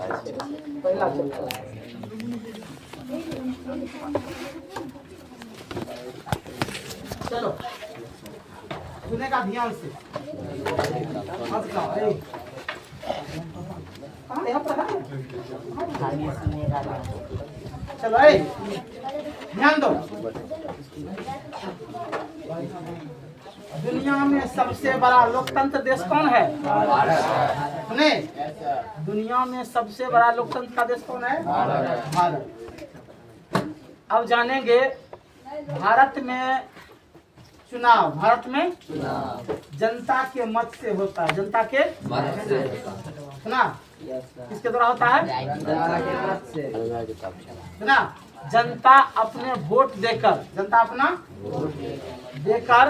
पहला चैप्टर। चलो सुनेगा ध्यान से। चलो ध्यान दो। दुनिया में सबसे बड़ा लोकतंत्र देश कौन है? सुने, दुनिया में सबसे बड़ा लोकतंत्र का देश कौन है? भारत। अब जानेंगे भारत में चुनाव, भारत में जनता के मत से होता है। जनता के मत से सुना, किसके द्वारा होता है? सुना, जनता अपने वोट देकर, जनता अपना देकर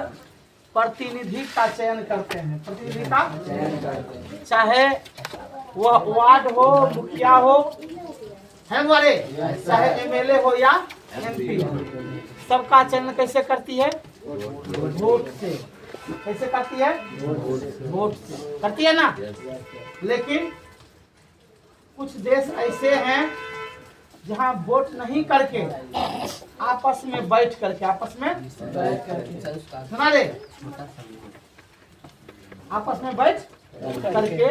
प्रतिनिधि का चयन करते हैं। प्रतिनिधि का चयन करते हैं, चाहे वह वार्ड हो, मुखिया हो, है वाले, चाहे एमएलए हो या एमपी हो। सबका चयन कैसे करती है? वोट से। कैसे करती है? वोट से करती है ना। लेकिन कुछ देश ऐसे हैं जहाँ वोट नहीं करके आपस में बैठ करके, आपस में सुना दे, आपस में बैठ करके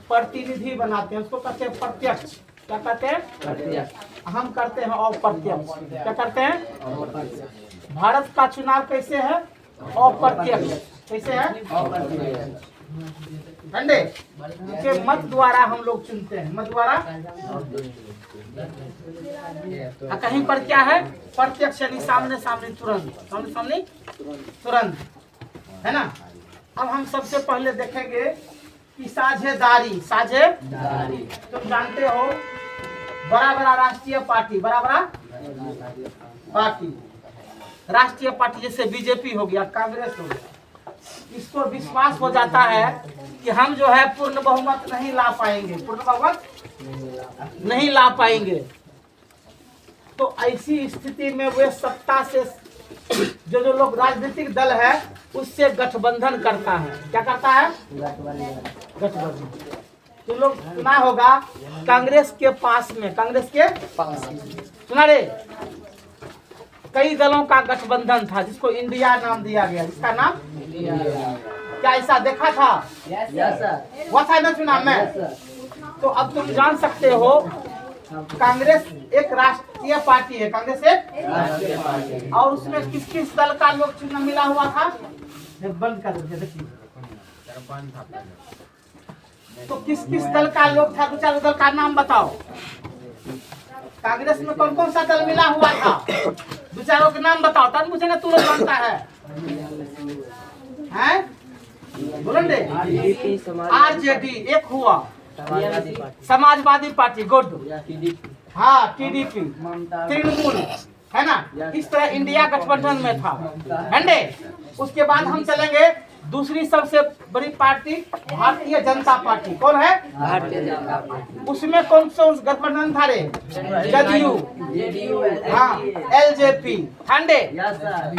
प्रतिनिधि बनाते हैं। उसको कहते हैं प्रत्यक्ष। क्या कहते हैं? प्रत्यक्ष। हम करते हैं अप्रत्यक्ष। क्या करते हैं? भारत का चुनाव कैसे है? अप्रत्यक्ष। कैसे है? अप्रत्यक्ष। ठंडे के मत द्वारा हम लोग चुनते हैं, मत द्वारा। कहीं पर क्या है? प्रत्यक्ष, यानी सामने सामने, तुरंत, सामने सामने तुरंत, है ना। अब हम सबसे पहले देखेंगे कि साझेदारी। साझेदारी तुम जानते हो, बड़ा बड़ा राष्ट्रीय पार्टी, बड़ा बड़ा पार्टी, राष्ट्रीय पार्टी जैसे बीजेपी हो गया, कांग्रेस हो गया, इसको विश्वास हो जाता है कि हम जो है पूर्ण बहुमत नहीं ला पाएंगे, पूर्ण बहुमत नहीं ला पाएंगे। तो ऐसी स्थिति में वे सत्ता से जो लोग राजनीतिक दल है उससे गठबंधन करता है। क्या करता है? गठबंधन। तो लोग सुना होगा कांग्रेस के पास में, कांग्रेस के पास सुना रे, कई दलों का गठबंधन था जिसको इंडिया नाम दिया गया। इसका नाम इंडिया। क्या ऐसा देखा था? हुआ था ना चुनाव में? तो अब तुम जान सकते हो कांग्रेस एक राष्ट्रीय पार्टी है। कांग्रेस एक राष्ट्रीय पार्टी है। और उसमें किस किस दल का लोग चुनाव मिला हुआ था? बंद कर दीजिए, देखिए। तो किस किस दल का लोग था? दो चार दल का नाम बताओ। कांग्रेस में कौन कौन सा दल मिला हुआ था? दो चारों के नाम बताओ, तब मुझे ना तू लोग जानता है, हैं? बोलो दे। आरजेडी एक हुआ, समाजवादी पार्टी, गुड, हाँ, टीडीपी, तृणमूल, है ना। इस तरह इंडिया गठबंधन में था, है। उसके बाद हम चलेंगे दूसरी सबसे बड़ी पार्टी भारतीय जनता पार्टी। कौन है? भारतीय जनता पार्टी। उसमें कौन सा गठबंधन था रे? जदयू, हाँ, एलजेपी, ठंडे।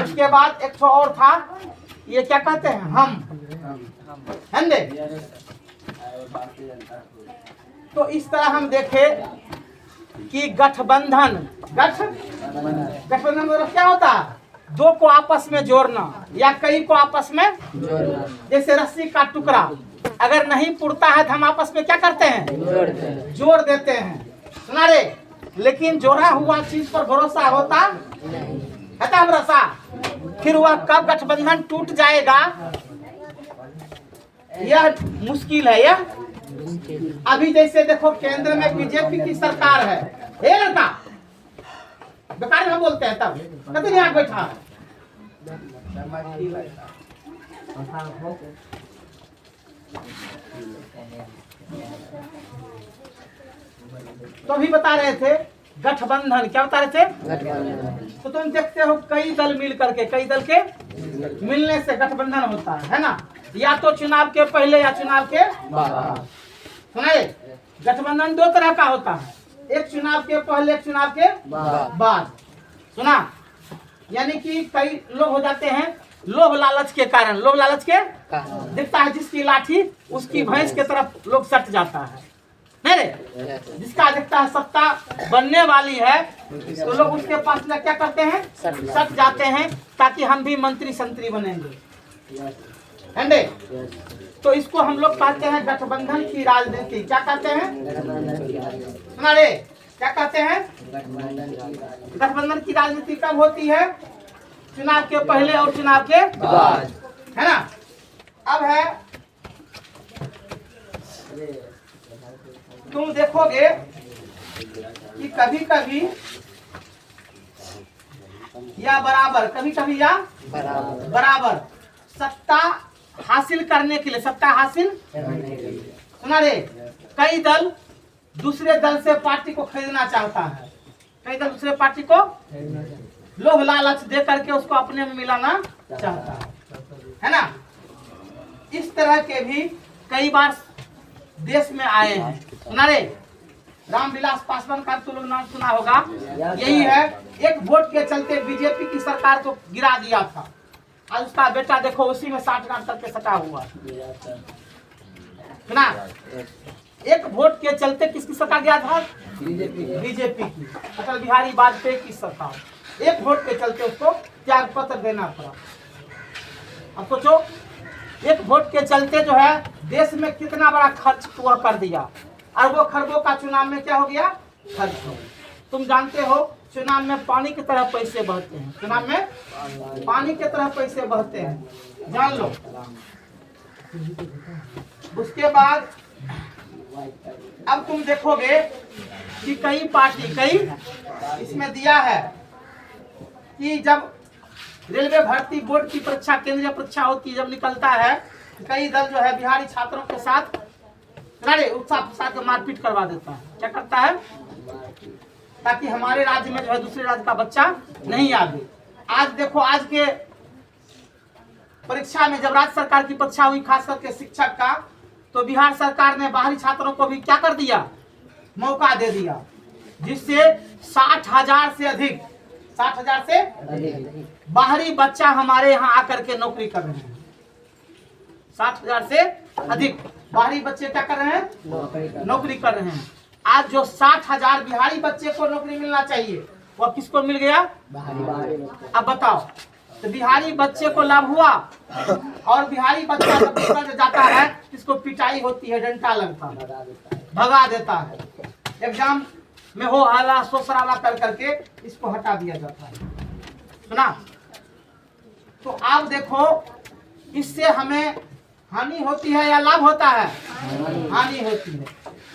उसके बाद एक और था, ये क्या कहते हैं? हम, ठंडे। तो इस तरह हम देखे कि गठबंधन मतलब क्या होता है? दो को आपस में जोड़ना या कई को आपस में जोड़ना। जैसे रस्सी का टुकड़ा अगर नहीं पुरता है तो हम आपस में क्या करते हैं? जोड़ देते हैं, सुना रे। लेकिन जोड़ा हुआ चीज पर भरोसा होता है भरोसा, फिर वह कब गठबंधन टूट जाएगा यह मुश्किल है। यह अभी जैसे देखो केंद्र में बीजेपी की सरकार है, हे लड़का बेकार में बोलते हैं, तब कहते नहीं आग बैठा। तो अभी बता रहे थे गठबंधन, क्या बता रहे थे? तो तुम देखते हो कई दल मिल करके, कई दल के मिलने से गठबंधन होता है ना। या तो चुनाव के पहले या चुनाव के बाद। सुनाए, गठबंधन दो तरह का होता है, एक चुनाव के पहले, एक चुनाव के बाद। सुना, यानी कि कई लोग हो जाते हैं लोभ लालच के कारण, लोभ लालच के दिखता है जिसकी लाठी उसकी भैंस के तरफ लोग सट जाता है। नहीं रे, जिसका अधिकता सत्ता बनने वाली है तो लोग उसके पास में क्या करते हैं, सट जाते हैं ताकि हम भी मंत्री संतरी बनेंगे। है तो इसको हम लोग कहते हैं गठबंधन की राजनीति। क्या कहते हैं सुना रे, क्या कहते हैं? गठबंधन की राजनीति कब होती है? चुनाव के पहले और चुनाव के बाद, है ना। अब है तुम देखोगे कि कभी कभी या बराबर, कभी कभी या बराबर सत्ता हासिल करने के लिए, सत्ता हासिल सुना रे, कई दल दूसरे दल से पार्टी को खरीदना चाहता है। कई दल दूसरे पार्टी को लोभ लालच दे करके उसको अपने में मिलाना चाहता है ना। इस तरह के भी कई बार देश में आए हैं। सुना रे, रामविलास पासवान का तो लोग नाम सुना होगा। यही है, एक वोट के चलते बीजेपी की सरकार को गिरा दिया था। आज उसका बेटा देखो उसी में 60 गांठ करके सटा हुआ। सुना, एक वोट के चलते किसकी सरकार गिरा था? बीजेपी की, अटल बिहारी वाजपेयी की सरकार। एक वोट के चलते उसको त्याग पत्र देना पड़ा। अब सोचो, एक वोट के चलते जो है देश में कितना बड़ा खर्च हुआ कर दिया। अरबों खरबों का चुनाव में क्या हो गया? खर्च हो। तुम जानते हो चुनाव में पानी की तरह पैसे बहते हैं। चुनाव में पानी की तरह पैसे बहते हैं, जान लो। उसके बाद अब तुम देखोगे कि कई पार्टी, कई इसमें दिया है कि जब रेलवे भर्ती बोर्ड की परीक्षा, केंद्रीय परीक्षा होती है, जब निकलता है कई दल जो है बिहारी छात्रों के साथ उत्साह मारपीट करवा देता है। क्या करता है? ताकि हमारे राज्य में जो है दूसरे राज्य का बच्चा नहीं आवे। आज देखो, आज के परीक्षा में जब राज्य सरकार की परीक्षा हुई, खास करके शिक्षक का, तो बिहार सरकार ने बाहरी छात्रों को भी क्या कर दिया? मौका दे दिया, जिससे 60,000 से अधिक, 60,000 से बाहरी बच्चा हमारे यहाँ आकर के नौकरी कर रहे हैं। 60,000 से अधिक बाहरी बच्चे क्या कर रहे हैं? नौकरी कर रहे हैं। आज जो 60,000 बिहारी बच्चे को नौकरी मिलना चाहिए, वो किसको मिल गया? अब बताओ, तो बिहारी बच्चे को लाभ हुआ? और बिहारी बच्चा जब निकल जाता है, इसको पिटाई होती है, डंडा लगता है, भगा देता है। एग्जाम में हो हल्ला शोर शराबा कर करके इसको हटा दिया जाता है। सुना? तो आप देखो, इससे हमें हानि होती है या लाभ होता है? हानि होती है।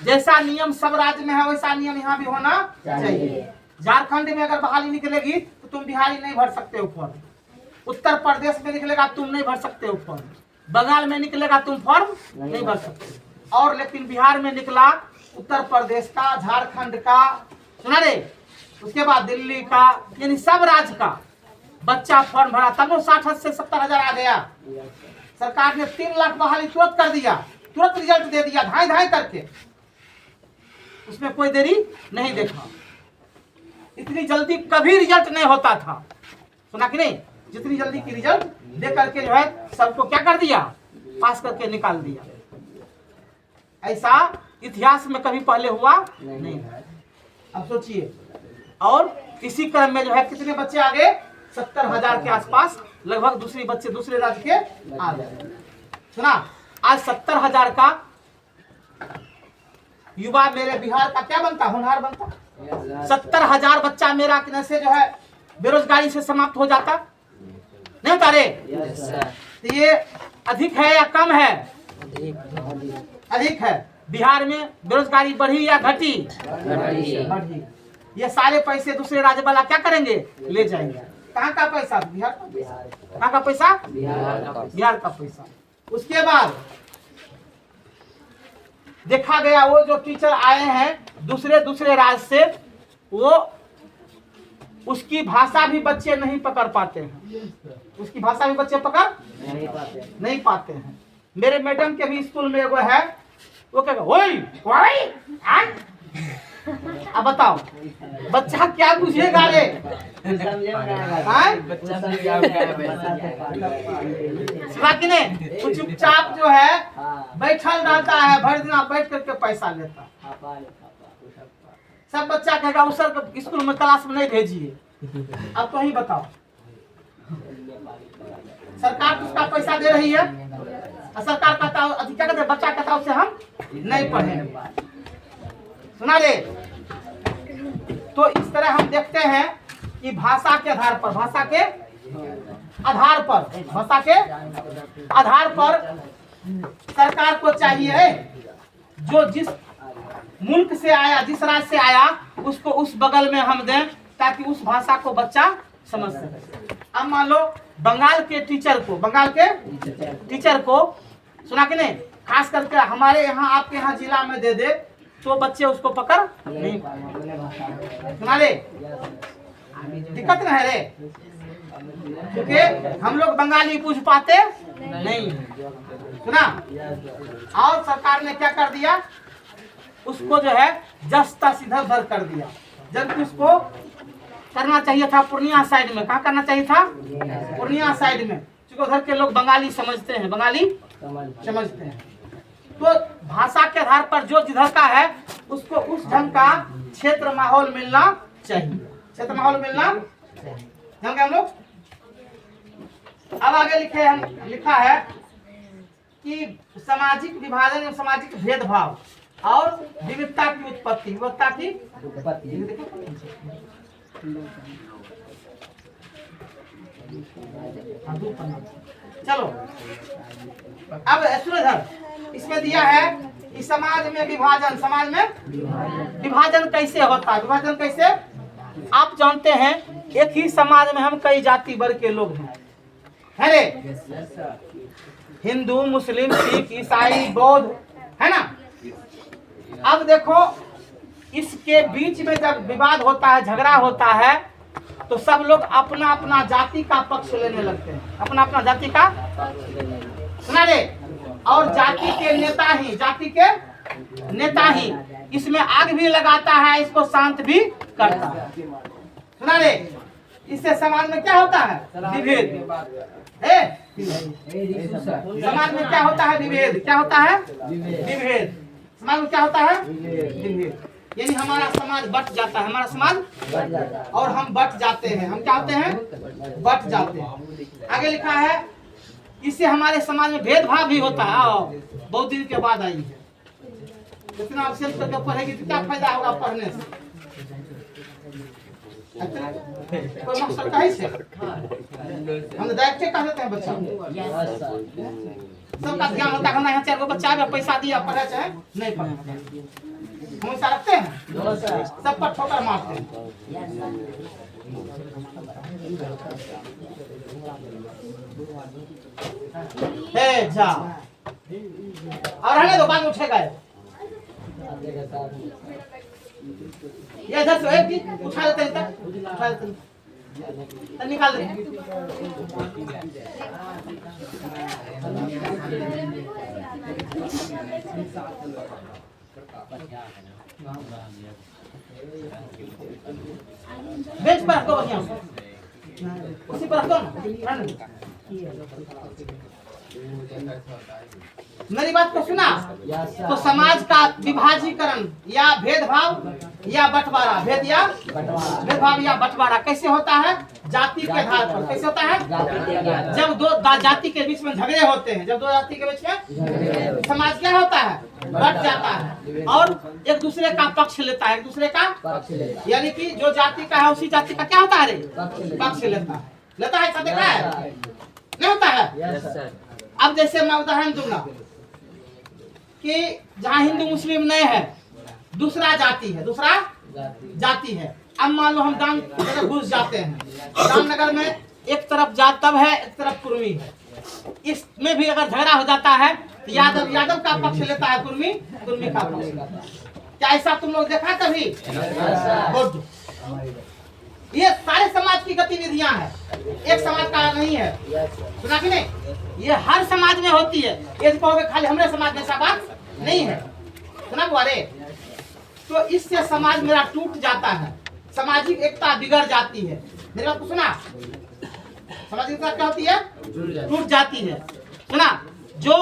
जैसा नियम सब राज्य में है वैसा नियम यहाँ भी होना चाहिए। झारखंड में अगर बहाली निकलेगी तो तुम बिहारी नहीं भर सकते हो फॉर्म। उत्तर प्रदेश में निकलेगा तुम नहीं भर सकते हो फॉर्म। बंगाल में निकलेगा तुम फॉर्म नहीं भर सकते। और लेकिन बिहार में निकला, उत्तर प्रदेश का, झारखंड का, सुना रे, उसके बाद दिल्ली का, यानी सब राज्य का बच्चा फॉर्म भरा, तब वो 60 से 70,000 आ गया। सरकार ने 3 लाख बहाली तुरंत कर दिया, तुरंत रिजल्ट दे दिया, धाई धाई करके। उसमें कोई देरी नहीं देखा। इतनी जल्दी कभी रिजल्ट नहीं होता था, सुना कि नहीं? जितनी जल्दी की रिजल्ट दे करके जो है सबको क्या कर दिया? पास करके निकाल दिया। ऐसा इतिहास में कभी पहले हुआ नहीं। अब सोचिए, और इसी क्रम में जो है कितने बच्चे आ गए? 70,000 के आसपास लगभग दूसरे राज्य के आ गए। सुना, आज 70,000 का युवा मेरे बिहार का क्या बनता? होनहार बनता। 70,000 बच्चा मेरा से जो है बेरोजगारी से समाप्त हो जाता, नहीं होता रे? तो ये अधिक है या कम है? अधिक है। बिहार में बेरोजगारी बढ़ी या घटी? बढ़ी। ये सारे पैसे दूसरे राज्य वाला क्या करेंगे? ले जाएंगे। कहाँ का पैसा? बिहार का। कहाँ का पैसा? बिहार का पैसा। उसके बाद देखा गया, वो जो टीचर आए हैं दूसरे राज्य से, वो उसकी भाषा भी बच्चे नहीं पकड़ पाते हैं। उसकी भाषा भी बच्चे पकड़ नहीं पाते हैं। मेरे मैडम के भी स्कूल में वो है, वो क्या अब बताओ, बच्चा क्या पूछेगा रे? चुपचाप जो है बैठल रहता है, भर दिन बैठ करके पैसा लेता। सब बच्चा कहेगा उस सर को स्कूल में क्लास में नहीं भेजिए। अब तो ही बताओ, सरकार उसका पैसा दे रही है और सरकार कहता है क्या कहते हैं, बच्चा कहता है उससे हम नहीं पढ़े। सुना रे? तो इस तरह हम देखते हैं कि भाषा के आधार पर, भाषा के आधार पर सरकार को चाहिए जो जिस मुल्क से आया, जिस राज्य से आया, उसको उस बगल में हम दें ताकि उस भाषा को बच्चा समझ सके। अब मान लो बंगाल के टीचर को सुना कि नहीं, खास करके हमारे यहाँ आपके यहाँ जिला में दे दे तो बच्चे उसको पकड़ नहीं पाएंगे। सुना रे? दिक्कत ना है रे, क्योंकि हम लोग बंगाली पूछ पाते नहीं। सुना? और सरकार ने क्या कर दिया, उसको जो है जस्ता सीधा उधर कर दिया, जबकि उसको करना चाहिए था पूर्णिया साइड में। कहाँ करना चाहिए था? पूर्णिया साइड में, क्योंकि उधर के लोग बंगाली समझते हैं, बंगाली समझते हैं। तो भाषा के आधार पर जो जिधर का है उसको उस ढंग का क्षेत्र माहौल मिलना चाहिए, क्षेत्र माहौल मिलना चाहिए। हम लोग अब आगे लिखा है कि सामाजिक विभाजन एवं सामाजिक भेदभाव और विविधता की उत्पत्ति, चलो अब सूर्यधर इसमें दिया है कि समाज में विभाजन कैसे होता है। विभाजन कैसे? आप जानते हैं एक ही समाज में हम कई जाति वर्ग के लोग हैं रे, हिंदू, मुस्लिम, सिख, ईसाई, बौद्ध, है ना। अब देखो इसके बीच में जब विवाद होता है, झगड़ा होता है, तो सब लोग अपना अपना जाति का पक्ष लेने लगते हैं, अपना अपना जाति का। सुना रे? और जाति के नेता ही इसमें आग भी लगाता है, इसको शांत भी करता है। सुना रे? इससे समाज में क्या होता है? विभेद। समाज में क्या होता है? विभेद। क्या होता है? विभेद। समाज में क्या होता है? विभेद। यानी हमारा समाज बट जाता है, हमारा समाज और हम बट जाते हैं। हम क्या होते हैं? बट जाते हैं। आगे लिखा है इससे हमारे समाज में भेदभाव भी होता है। बहुत दिन के बाद आई है, इतना अवसर करके पढ़ेगी तो क्या फायदा होगा पढ़ने से? कोई मकसद का ही से हम डायरेक्ट कह देते हैं बच्चा सबका ध्यान होता है। यहाँ 4 गो बच्चा है, पैसा दिया पढ़े चाहे नहीं पढ़े, हम ऐसा रखते हैं, सब पर ठोकर मारते हैं। जा और रहने दो, बाद में उठेगा ये इधर से एक चीज उठा देते हैं, उठा देते हैं, निकाल देते बेंच पर रखो, बढ़िया उसी पर रखो। मेरी बात को सुना? तो समाज का विभाजीकरण या भेदभाव या बंटवारा, भेदभाव या बंटवारा कैसे होता है? जाति के आधार पर। कैसे होता है? जब दो जाति के बीच में झगड़े होते हैं, जब दो जाति के बीच में समाज क्या होता है? बट जाता है और एक दूसरे का पक्ष लेता है, एक दूसरे का यानी कि जो जाति का है उसी जाति का क्या होता है? पक्ष लेता है। देखा है? नहीं होता है? अब जैसे मैं उदाहरण दूंगा कि जहाँ हिंदू मुस्लिम नहीं है, दूसरा जाति है। अब मान लो हम दान घुस जाते हैं, रामनगर में एक तरफ जाटव है, एक तरफ कुर्मी है। इसमें भी अगर झगड़ा हो जाता है तो यादव का पक्ष लेता है, कुर्मी का पक्ष लेता है। क्या ऐसा तुम लोग देखा कभी? ये सारे समाज की गतिविधियां हैं, एक समाज का नहीं है। सुना कि नहीं? ये हर समाज में होती है। ये कहोगे खाली हमारे समाज में ऐसा बात नहीं है। सुना बुआरे? तो इससे समाज मेरा टूट जाता है, सामाजिक एकता बिगड़ जाती है। मेरी बात को सुना? सामाजिक एकता क्या होती है? टूट जाती है। सुना? जो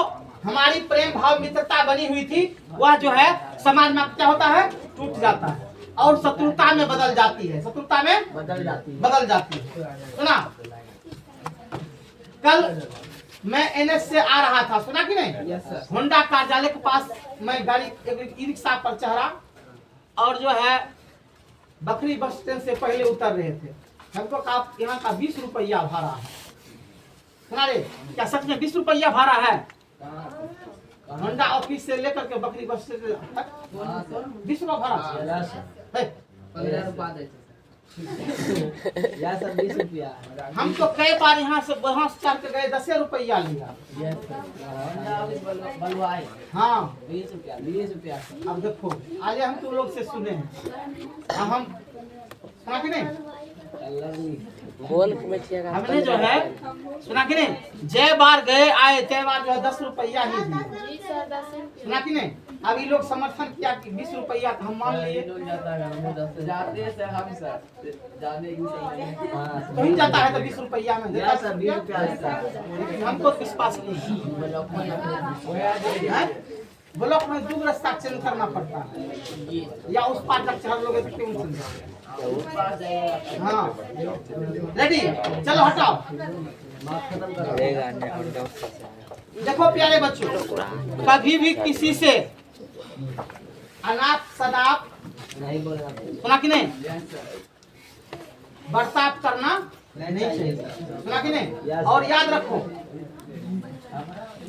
हमारी प्रेम भाव मित्रता बनी हुई थी वह जो है समाज में क्या होता है, टूट जाता है और शत्रुता में बदल जाती है, शत्रुता में बदल जाती है। सुना, कल मैं एनएस से आ रहा था, सुना कि नहीं, होंडा कार्यालय के पास मैं गाड़ी ई रिक्शा पर चढ़ा और जो है बकरी बस स्टैंड से पहले उतर रहे थे। हमको कहा यहाँ का 20 रुपया भाड़ा है। सुना रे, क्या सच में 20 रुपया भाड़ा है? होंडा ऑफिस से लेकर के बकरी बस स्टैंड तक 20 रुपया भाड़ा है। हम तो कई बार यहाँ से चढ़ के गए, 10 रुपया लिया। हाँ 20 रुपया। अब देखो आज हम तुम लोग से सुने हैं, अब हम सुना कि नहीं, हमने जो है सुना कि नहीं, जय बार गए आए तय बार जो है 10 रुपया ही दिए, सुना कि नहीं। अब ये लोग समर्थन किया कि 20 रुपया हम मान लिए, कहीं जाता है तो 20 रुपया में देता सर, 20 रुपया हमको विश्वास नहीं है। ब्लॉक में 2 रास्ता चेंज करना पड़ता है, या उस पार तक चढ़ लोगे तो क्यों चल जाए। हाँ रेडी, चलो हटाओ। देखो प्यारे बच्चों, कभी भी किसी से अनाप शनाप सुना कि नहीं बर्ताव करना नहीं चाहिए, सुना कि नहीं। और याद रखो,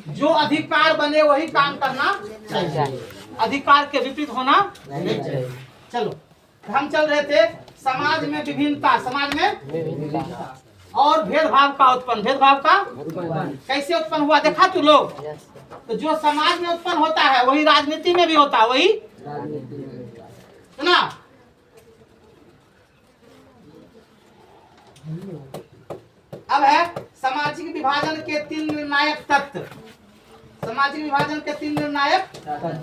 जो अधिकार बने वही काम करना चाहिए, अधिकार के विपरीत होना नहीं चाहिए। चलो हम चल रहे थे समाज में विभिन्नता, समाज में और भेदभाव का उत्पन्न, भेदभाव का कैसे उत्पन्न हुआ देखा तू लोग। तो जो समाज में उत्पन्न होता है वही राजनीति में भी होता है, वही सुना। अब है सामाजिक विभाजन के 3 निर्णायक तत्व, सामाजिक विभाजन के 3 निर्णायक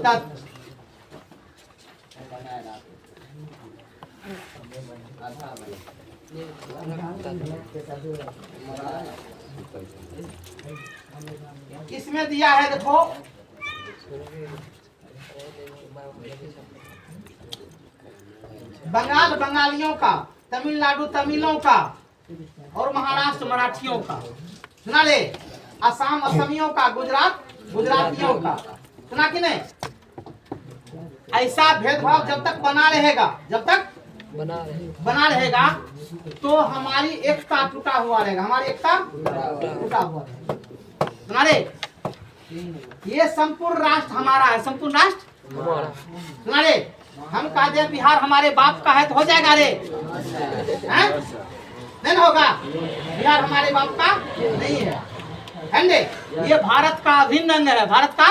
तत्व। इसमें दिया है देखो, बंगाल बंगालियों का, तमिलनाडु तमिलों का और महाराष्ट्र मराठियों का, सुना ले, असम असमियों का, गुजरात गुजरातियों का, सुना कि नहीं। ऐसा भेदभाव जब तक बना रहेगा, जब तक बना रहेगा तो हमारी एकता टूटा हुआ रहेगा, हमारी एकता टूटा हुआ रहेगा। सुना रे, ये संपूर्ण राष्ट्र हमारा है, संपूर्ण राष्ट्र सुना रे। हम कह दे बिहार हमारे बाप का है तो हो जाएगा रे, हैं? नहीं होगा, बिहार हमारे बाप का नहीं है, ये भारत का अभिन्न अंग है, भारत का।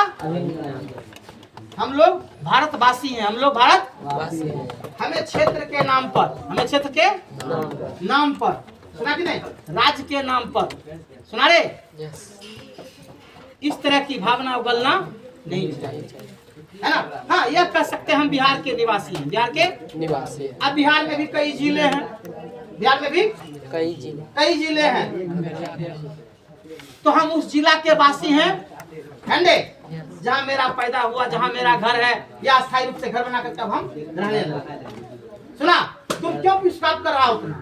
हम लोग भारतवासी हैं, हम लोग भारतवासी हैं। हमें क्षेत्र के नाम पर, हमें क्षेत्र के नाम पर, सुना कि नहीं, राज्य के नाम पर, सुना रे, इस तरह की भावना उगलना नहीं चाहिए, है ना। हाँ यह कह सकते हैं हम बिहार के निवासी हैं, बिहार के निवासी। अब बिहार में भी कई जिले हैं, बिहार में भी कई जिले हैं, तो हम उस जिला के वासी हैं, ठंडे जहाँ मेरा पैदा हुआ, जहाँ मेरा घर है, या स्थायी रूप से घर बना कर हम रहने लगे। सुना, तुम क्यों विश्वास कर रहा हो उतना,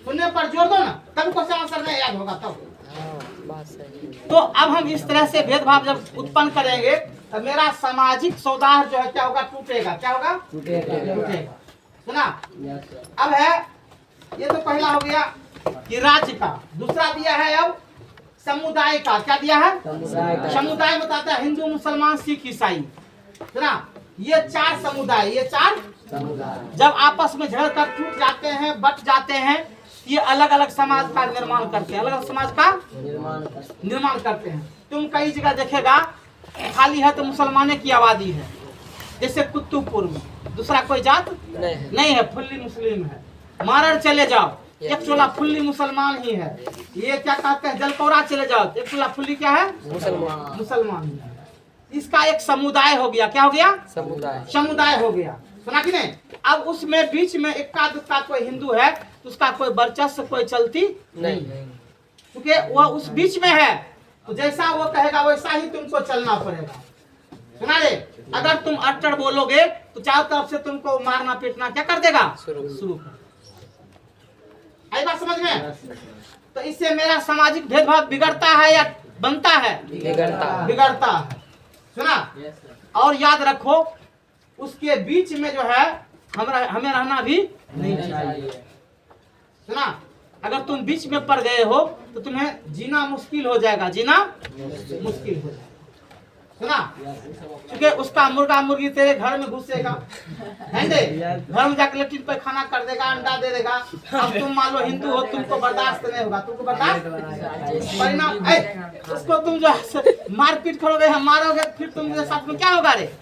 सुनने पर जोर दो ना, तब क्वेश्चन आंसर नहीं याद होगा तब। तो अब हम इस तरह से भेदभाव जब उत्पन्न करेंगे तो मेरा सामाजिक सौहार्द जो है क्या होगा, टूटेगा। क्या होगा, टूटेगा। सुना, अब है ये तो पहला हो गया कि राज्य का, दूसरा दिया है अब समुदाय का। क्या दिया है, समुदाय बताता है हिंदू मुसलमान सिख ईसाई। सुना, ये 4 समुदाय, ये 4 समुदाय जब आपस में झड़ कर टूट जाते हैं, बट जाते हैं, ये अलग अलग समाज का निर्माण करते हैं, अलग अलग समाज का निर्माण करते हैं। तुम कई जगह देखेगा खाली है तो मुसलमाने की आबादी है, जैसे कुतुबपुर में दूसरा कोई जात नहीं है, फुल्ली मुस्लिम है। मारड़ चले जाओ, एक टोला फुल्ली मुसलमान ही है। ये क्या कहते हैं, जलपौरा चले जाओ, एक टोला फुल्ली क्या है, मुसलमान ही है। इसका एक समुदाय हो गया। क्या हो गया, समुदाय हो गया। सुना कि नहीं। अब उसमें बीच में इक्का दुक्का कोई हिंदू है तो उसका कोई वर्चस्व, कोई चलती नहीं, क्योंकि वह उस बीच में है, तो जैसा वो कहेगा वैसा ही तुमको चलना पड़ेगा। सुना रे, अगर तुम अट्टर बोलोगे तो चारों तरफ से तुमको मारना पीटना क्या कर देगा, शुरू कर। आई बात समझ में? तो इससे मेरा सामाजिक भेदभाव बिगड़ता है या बनता है? बिगड़ता है। सुना? और याद रखो उसके बीच में जो है हमें रहना भी नहीं चाहिए। सुना? अगर तुम बीच में पड़ गए हो तो तुम्हें जीना मुश्किल हो जाएगा, जीना मुश्किल हो जाएगा। सुना? क्योंकि उसका मुर्गा मुर्गी तेरे घर में घुसेगा, घर में जाकर लेटिन पे खाना कर देगा, अंडा दे देगा। अब तुम मान लो हिंदू हो, तुमको बर्दाश्त नहीं होगा, तुमको बर्दाश्त परिणाम उसको तुम जो मारपीट करोगे, मारोगे, फिर तुम्हारे साथ में क्या होगा रे?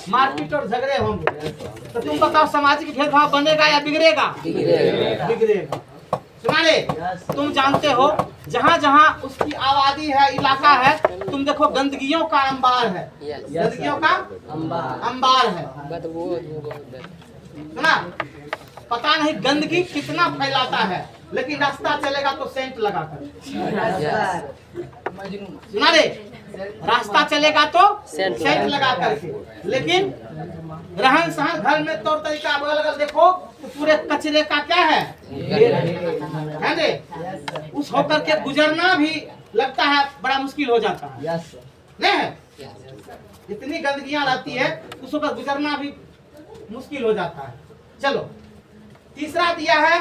मारपीट और झगड़े होंगे। तो तुम बताओ सामाजिक भेदभाव बनेगा या बिगड़ेगा? बिगड़ेगा। सुनारे, तुम जानते हो जहाँ जहाँ उसकी आबादी है, इलाका है, तुम देखो गंदगियों का अंबार है, गंदगियों का अंबार है। सुना? पता नहीं गंदगी कितना फैलाता है, लेकिन रास्ता चलेगा तो सेंट लगाकर। सुना रे? रास्ता चलेगा तो सेंट लगा करके, लेकिन रहन सहन घर में तौर तरीका अगल अगल देखो तो पूरे कचरे का क्या है रे? उस होकर के गुजरना भी लगता है बड़ा मुश्किल हो जाता है, नहीं है? इतनी गंदगियां रहती है उस होकर गुजरना भी मुश्किल हो जाता है। चलो, तीसरा दिया है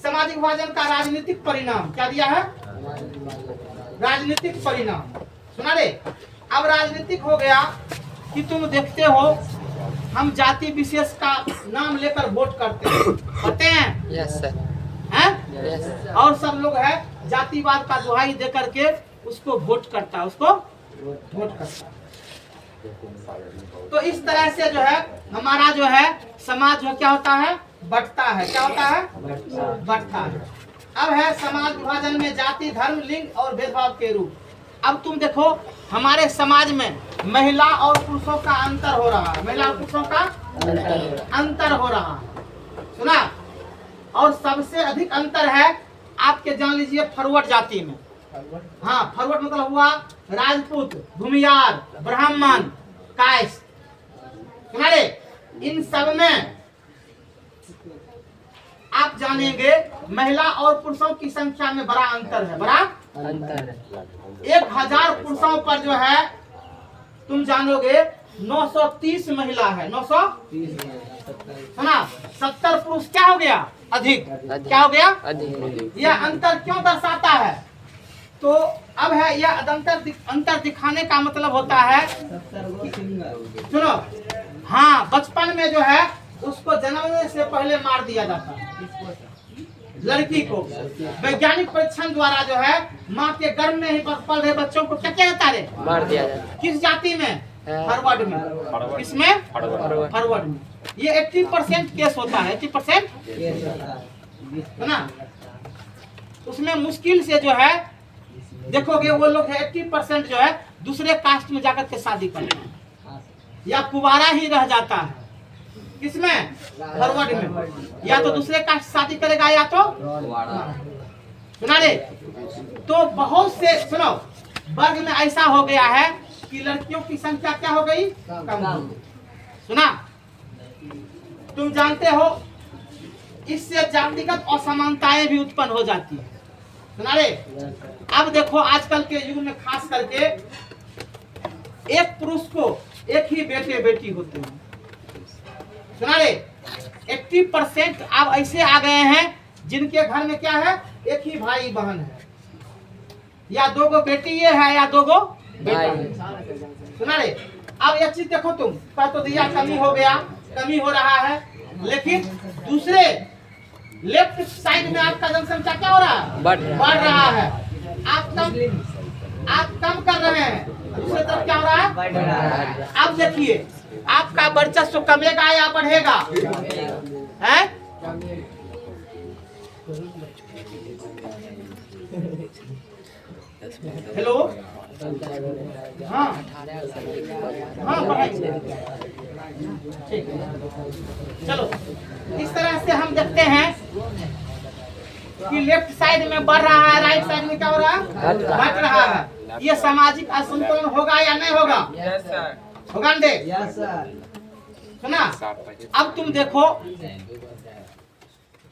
सामाजिक विभाजन का राजनीतिक परिणाम। क्या दिया है? राजनीतिक परिणाम। सुना रे? अब राजनीतिक हो गया कि तुम देखते हो हम जाति विशेष का नाम लेकर वोट करते हैं, यस सर, हैं? और सब लोग है जातिवाद का दुहाई दे करके उसको वोट करता है, उसको वोट करता है। तो इस तरह से जो है हमारा जो है समाज जो क्या होता है, बढ़ता है। क्या होता है? बढ़ता है। अब है समाज विभाजन में जाति, धर्म, लिंग और भेदभाव के रूप। अब तुम देखो हमारे समाज में महिला और पुरुषों का अंतर हो रहा है, महिला और पुरुषों का अंतर हो रहा है। सुना? और सबसे अधिक अंतर है आपके जान लीजिए फरवर्ड जाति में। हाँ, फरवर्ड मतलब हुआ राजपूत, भूमियार, ब्राह्मण, कायस्थ। सुना रे? इन सब में आप जानेंगे महिला और पुरुषों की संख्या में बड़ा अंतर है, बड़ा अंतर है। 1000 पुरुषों पर जो है तुम जानोगे 930 महिला है, 930। सुना? 70 पुरुष क्या हो गया? अधिक। क्या हो गया? अधिक। यह अंतर क्यों दर्शाता है? तो अब है यह अंतर दिखाने का मतलब होता है, सुनो, हाँ, बचपन में जो है उसको जन्मने से पहले मार दिया जाता है लड़की को। वैज्ञानिक परीक्षण द्वारा जो है माँ के गर्भ में ही पल रहे बच्चों को क्या जाता है? मार दिया जाता है। किस जाति में? फॉरवर्ड में। किसमें? फॉरवर्ड में। ये 80% केस होता है, 80% है ना? उसमें मुश्किल से जो है देखोगे वो लोग 80% जो है दूसरे कास्ट में जाकर के शादी करते हैं या कुवारा ही रह जाता है। किसमें? फॉरवर्ड में। या तो दूसरे कास्ट शादी करेगा या तो सुना रे? तो बहुत से सुनो वर्ग में ऐसा हो गया है कि लड़कियों की संख्या क्या हो गई? कम हो गई। सुना? तुम जानते हो इससे जातिगत असमानताएं भी उत्पन्न हो जाती है। सुना रे? अब देखो आजकल के युग में खास करके एक पुरुष को एक ही बेटे बेटी होते हैं। सुना रे? 80% अब ऐसे आ गए हैं जिनके घर में क्या है? एक ही भाई बहन है, या 2 बेटी ये है या 2 बेटा है। सुना रे? अब ये चीज देखो तुम, तो दिया कमी हो गया, कमी हो रहा है, लेकिन दूसरे लेफ्ट साइड में आपका जनसंख्या क्या हो रहा है? बढ़ रहा है। आप कम कर रहे हैं, दूसरी तरफ क्या हो रहा है? बढ़ रहा है। अब देखिए आपका वर्चस्व कमेगा या बढ़ेगा? है? हेलो, हाँ हाँ बढ़ाइए। ठीक है, चलो इस तरह से हम देखते हैं कि लेफ्ट साइड में बढ़ रहा है, राइट साइड में क्या हो रहा है? घट रहा है। ये सामाजिक असंतुलन होगा या नहीं होगा? होगा दे सुना। अब तुम देखो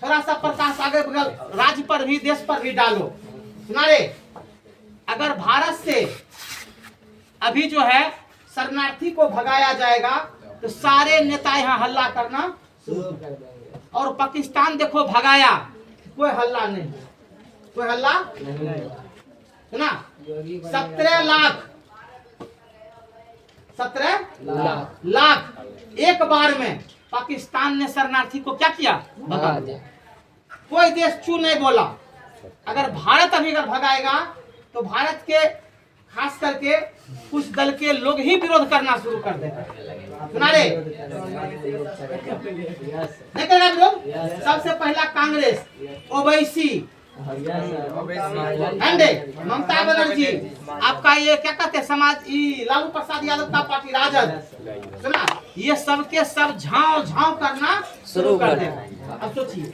थोड़ा सा प्रकाश आगे बगल राज्य पर भी देश पर भी डालो। सुना रे, अगर भारत से अभी जो है शरणार्थी को भगाया जाएगा तो सारे नेता यहाँ हल्ला करना शुरू कर देंगे। और पाकिस्तान देखो भगाया, कोई हल्ला नहीं, कोई हल्ला नहीं। सुना 17 लाख एक बार में पाकिस्तान ने शरणार्थी को क्या किया, भगा दिया। कोई देश चू नहीं बोला। अगर भारत अभी अगर भगाएगा तो भारत के खास करके कुछ दल के लोग ही विरोध करना शुरू कर देगा। सुना रे, नहीं करेगा विरोध। सबसे पहला कांग्रेस, ओवैसी, ममता बनर्जी, आपका ये क्या कहते हैं समाज, लालू प्रसाद यादव का पार्टी राजद, सुना, ये सबके सब झांव झांव करना शुरू कर देगा। अब सोचिए,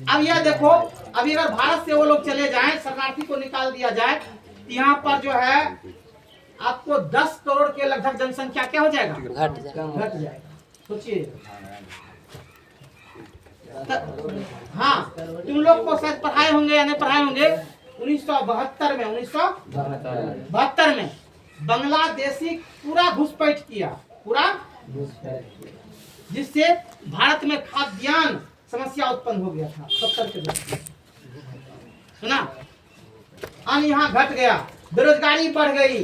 अब यह देखो, अभी अगर भारत से वो लोग चले जाएं, शरणार्थी को निकाल दिया जाए, यहाँ पर जो है आपको 10 करोड़ के लगभग जनसंख्या क्या हो जाएगा, घट जाएगा। सोचिए, हाँ तुम लोग को शायद पढ़ाए होंगे या नहीं पढ़ाए होंगे, 1972 में बांग्लादेशी पूरा घुसपैठ किया, पूरा जिससे भारत में खाद्यान्न समस्या उत्पन्न हो गया था 70 के दशक। सुना, अन्न यहाँ घट गया, बेरोजगारी बढ़ गई,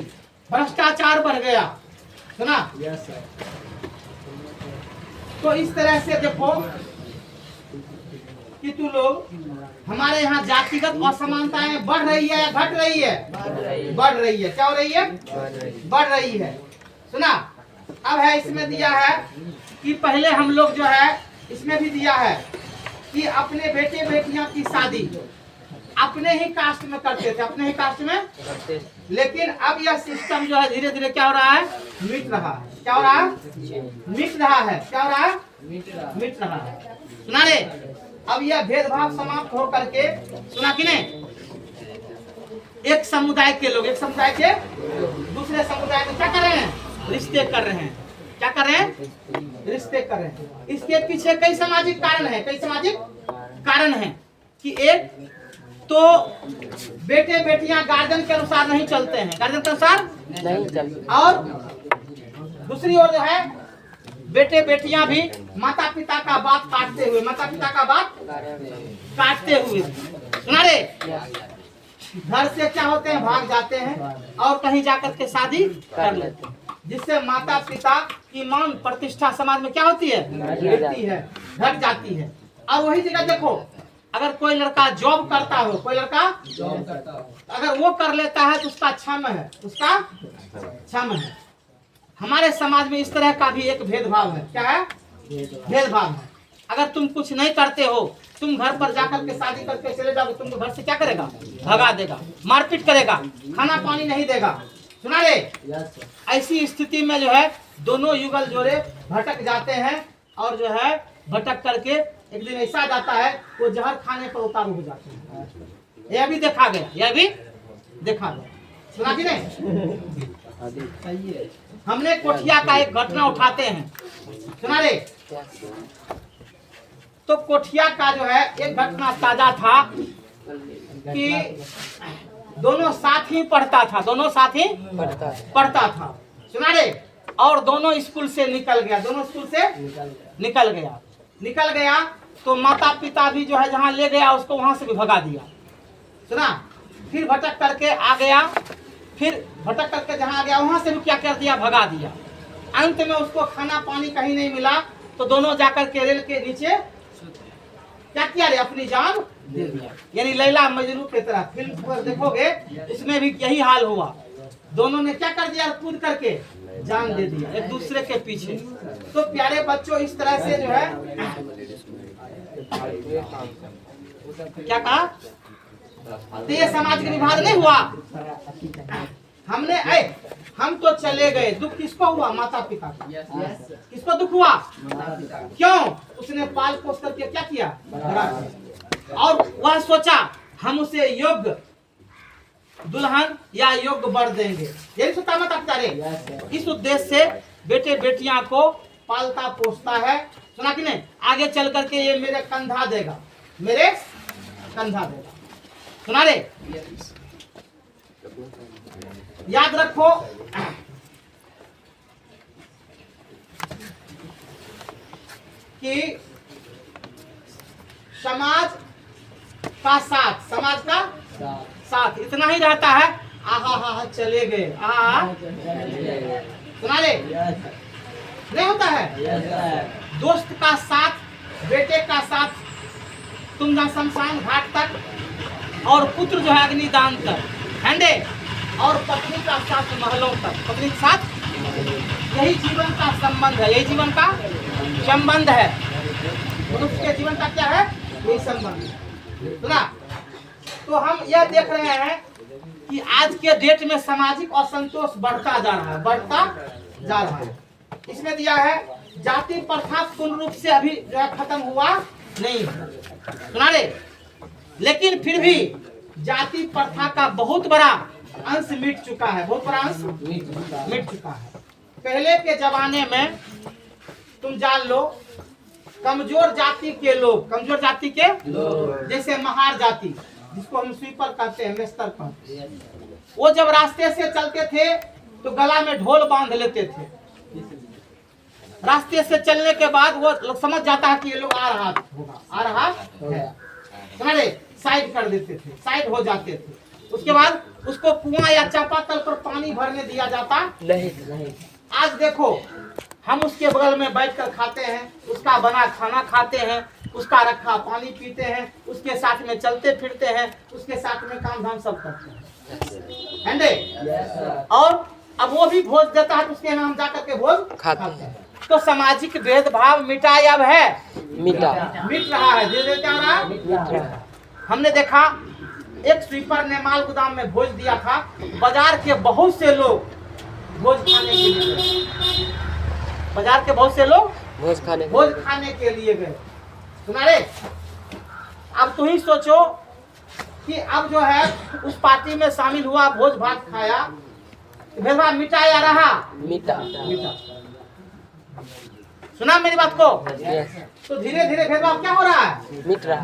भ्रष्टाचार बढ़ गया। सुना, तो इस तरह से देखो कि तू लोग हमारे यहाँ जातिगत असमानताएं बढ़ रही है या घट रही है, बढ़ रही है। क्या हो रही है, बढ़ रही है। सुना, अब है इसमें दिया है कि पहले हम लोग जो है इसमें भी दिया है कि अपने बेटे बेटियां की शादी अपने ही कास्ट में करते थे, अपने ही कास्ट में। लेकिन अब यह सिस्टम जो है धीरे धीरे क्या हो रहा है, मिट रहा है। क्या हो रहा है, मिट रहा है। क्या हो रहा है, मिट रहा है। सुना रे, अब यह भेदभाव समाप्त हो करके, सुना कि नहीं, एक समुदाय के लोग एक समुदाय के दूसरे समुदाय में क्या कर रहे हैं, रिश्ते कर रहे हैं। क्या कर रहे हैं, रिश्ते कर रहे हैं। इसके पीछे कई सामाजिक कारण है, कई सामाजिक कारण है कि एक तो बेटे बेटियां गार्जियन के अनुसार नहीं चलते हैं, गार्जियन के अनुसार नहीं चलते, और दूसरी ओर जो है बेटे बेटियां भी माता पिता का बात काटते हुए, माता पिता का बात काटते हुए, सुना रे, घर से क्या होते हैं, भाग जाते हैं और कहीं जाकर के शादी कर लेते हैं, जिससे माता पिता की मान प्रतिष्ठा समाज में क्या होती है, गिरती है, घट जाती है। और वही जगह देखो, अगर कोई लड़का जॉब करता हो, कोई लड़का जॉब करता हो, अगर वो कर लेता है तो उसका क्षम है, उसका क्षम है। हमारे समाज में इस तरह का भी एक भेदभाव है। क्या है, भेदभाव है। अगर तुम कुछ नहीं करते हो, तुम घर पर जाकर के शादी करके चले जाओगे, तुमको घर से क्या करेगा, भगा देगा, मारपीट करेगा, खाना पानी नहीं देगा। सुना रे, ऐसी स्थिति में जो है दोनों युगल जोड़े भटक जाते हैं और जो है भटक करके एक दिन ऐसा जाता है वो जहर खाने पर उतारू हो जाते हैं। यह भी देखा गया, यह भी देखा गया। सुना कि नहीं, हमने कोठिया का एक घटना उठाते हैं। सुना रे, तो कोठिया का जो है एक घटना ताजा था कि दोनों साथ ही पढ़ता था, दोनों साथ ही पढ़ता था। सुना रे, और दोनों स्कूल से निकल गया, दोनों स्कूल से निकल गया तो माता पिता भी जो है जहाँ ले गया उसको वहां से भी भगा दिया। सुना, फिर भटक करके आ गया, फिर भटक करके जहाँ आ गया वहां से भी क्या कर दिया, भगा दिया। अंत में उसको खाना पानी कहीं नहीं मिला तो दोनों जाकर के रेल के नीचे क्या किया रे, अपनी जान दे दिया। यानी लैला मजनू की तरह फिल्म पर देखोगे इसमें भी यही हाल हुआ। दोनों ने क्या कर दिया, कूद करके जान दे दिया एक दूसरे के पीछे। तो प्यारे बच्चों, इस तरह से जो है क्या कहा, तो ये सामाजिक विभाग नहीं हुआ। हमने हम तो चले गए, दुख किसको हुआ, माता पिता को। किसको दुख हुआ, क्यों, उसने पाल पोस करके क्या किया, और वह सोचा हम उसे योग्य दुल्हन या योग्य वर देंगे। यही सोता मत आप इस उद्देश्य से बेटे बेटियां को पालता पोसता है। सुना कि नहीं? आगे चल करके ये मेरे कंधा देगा, मेरे कंधा देगा। सुना रे? याद रखो कि समाज का साथ, समाज का साथ इतना ही रहता है। आहा हा चले गए, आहा सुना रे? नहीं होता है। दोस्त का साथ, बेटे का साथ तुम ना शमशान घाट तक, और पुत्र जो है अग्निदान तक, ठंडे, और पत्नी का साथ महलों तक। पत्नी के साथ यही जीवन का संबंध है, यही जीवन का संबंध है। मनुष्य के जीवन का क्या है? यही संबंध। सुना? तो हम यह देख रहे हैं कि आज के डेट में सामाजिक असंतोष बढ़ता जा रहा है, बढ़ता जा रहा है। इसमें दिया है जाति प्रथा पूर्ण रूप से अभी जो है खत्म हुआ नहीं है। सुना रे? लेकिन फिर भी जाति प्रथा का बहुत बड़ा अंश मिट चुका है, बहुत बड़ा अंश मिट चुका है। पहले के जमाने में तुम जान लो, कमजोर जाति के लोग, कमजोर जाति के जैसे महार जाति, जिसको हम स्वीपर कहते हैं, मेस्तर कहते हैं, वो जब रास्ते से चलते थे तो गला में ढोल बांध लेते थे। रास्ते से चलने के बाद वो लोग समझ जाता है कि ये लोग आ रहा होगा, आ रहा है, समझे? साइड कर देते थे, साइड हो जाते थे। उसके बाद उसको कुआं या चापाकल पर पानी भरने दिया जाता नहीं। आज देखो, हम उसके बगल में बैठकर खाते हैं, उसका बना खाना खाते हैं, उसका रखा पानी पीते हैं, उसके साथ में चलते फिरते हैं, उसके साथ में काम धाम सब करते हैं। और अब वो भी भोज देता है तो उसके नाम जाकर के भोज खाते हैं। तो सामाजिक भेदभाव मिटा अब है, मिट रहा है, धीरे धीरे क्या हो रहा है? हमने देखा एक स्वीपर ने माल गोदाम में भोज दिया था, बाजार के बहुत से लोग भोज खाने के लिए गए, बाजार के बहुत से लोग भोज खाने के लिए गए। सुना रे? अब तू ही सोचो कि अब जो है उस पार्टी में शामिल हुआ, भोज भात खाया, भेदभाव मिटा या रहा? मिटा। सुना मेरी बात को? तो धीरे धीरे भेदभाव क्या हो रहा है?